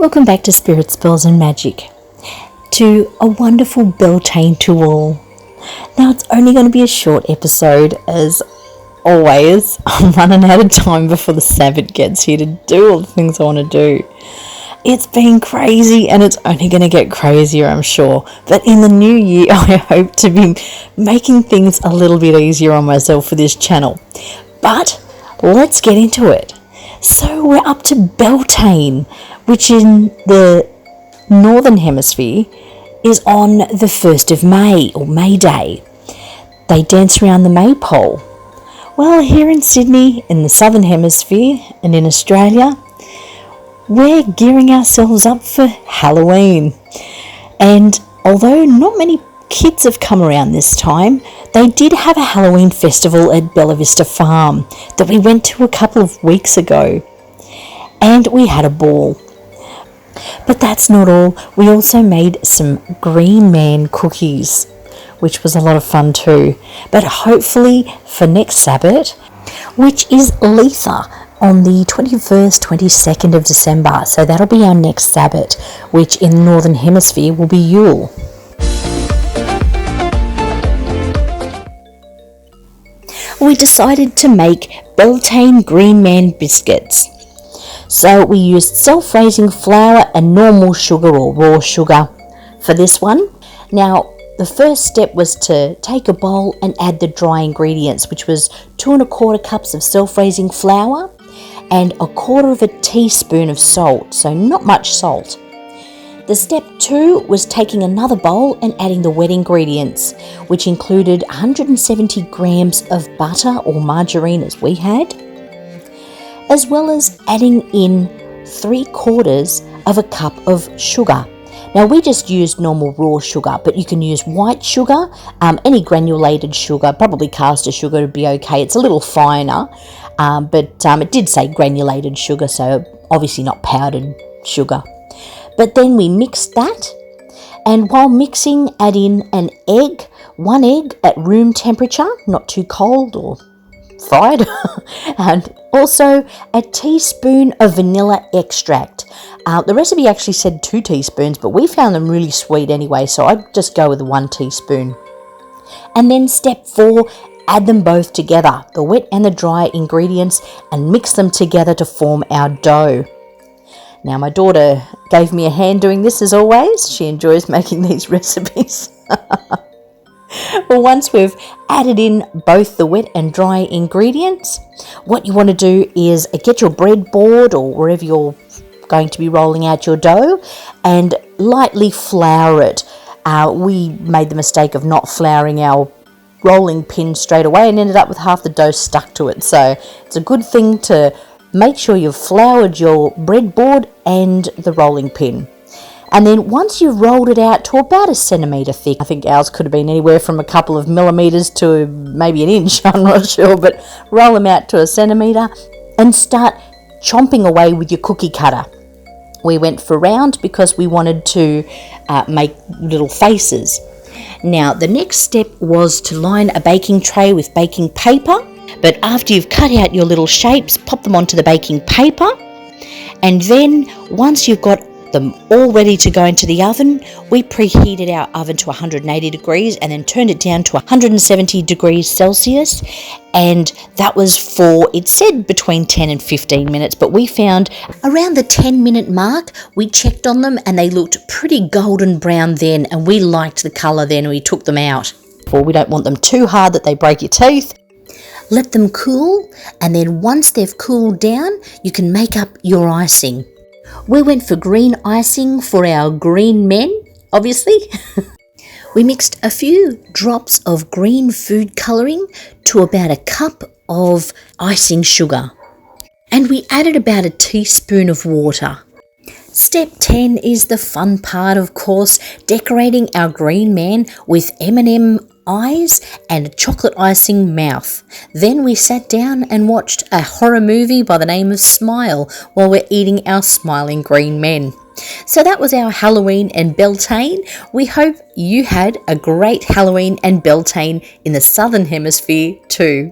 Welcome back to Spirit Spells and Magic, to a wonderful Beltane to all. Now it's only going to be a short episode as always. I'm running out of time before the Sabbath gets here to do all the things I want to do. It's been crazy and it's only going to get crazier, I'm sure. But in the new year, I hope to be making things a little bit easier on myself for this channel. But let's get into it. So we're up to Beltane, which in the Northern Hemisphere is on the 1st of May, or May Day. They dance around the maypole. Well, here in Sydney, in the Southern Hemisphere, and in Australia, we're gearing ourselves up for Halloween. And although not many kids have come around this time, they did have a Halloween festival at Bella Vista Farm that we went to a couple of weeks ago. And we had a ball. But that's not all. We also made some Green Man cookies, which was a lot of fun too. But hopefully for next Sabbath, which is Letha, on the 21st, 22nd of December. So that'll be our next Sabbath, which in the Northern Hemisphere will be Yule. We decided to make Beltane Green Man biscuits. So we used self-raising flour and normal sugar or raw sugar for this one. Now, the first step was to take a bowl and add the dry ingredients, which was 2 1/4 cups of self-raising flour and 1/4 teaspoon of salt, so not much salt. The step 2 was taking another bowl and adding the wet ingredients, which included 170 grams of butter or margarine as we had, as well as adding in 3/4 cup of sugar. Now we just used normal raw sugar, but you can use white sugar, any granulated sugar, probably caster sugar would be okay. It's a little finer, but it did say granulated sugar, so obviously not powdered sugar. But then we mixed that, and while mixing, add in one egg at room temperature, not too cold or fried, and also a teaspoon of vanilla extract. The recipe actually said 2 teaspoons, but we found them really sweet anyway, so I'd just go with the 1 teaspoon. And then step 4, add them both together, the wet and the dry ingredients, and mix them together to form our dough. Now, my daughter gave me a hand doing this as always. She enjoys making these recipes. Well, once we've added in both the wet and dry ingredients, what you want to do is get your breadboard or wherever you're going to be rolling out your dough and lightly flour it. We made the mistake of not flouring our rolling pin straight away and ended up with half the dough stuck to it. So it's a good thing to make sure you've floured your breadboard and the rolling pin. And then once you've rolled it out to about 1 centimetre thick, I think ours could have been anywhere from a couple of millimetres to maybe 1 inch, I'm not sure, but roll them out to 1 centimetre and start chomping away with your cookie cutter. We went for round because we wanted to make little faces. Now, the next step was to line a baking tray with baking paper, but after you've cut out your little shapes, pop them onto the baking paper, and then once you've got them all ready to go into the oven, we preheated our oven to 180 degrees and then turned it down to 170 degrees Celsius, and that was for, it said between 10 and 15 minutes, but we found around the 10-minute mark, we checked on them and they looked pretty golden brown then, and we liked the colour then, and we took them out. For we don't want them too hard that they break your teeth. Let them cool, and then once they've cooled down, you can make up your icing. We went for green icing for our green men, obviously. We mixed a few drops of green food colouring to about 1 cup of icing sugar. And we added about 1 teaspoon of water. Step 10 is the fun part, of course, decorating our green man with M&M eyes and a chocolate icing mouth. Then we sat down and watched a horror movie by the name of Smile while we're eating our smiling green men. So that was our Halloween and Beltane. We hope you had a great Halloween and Beltane in the Southern Hemisphere too.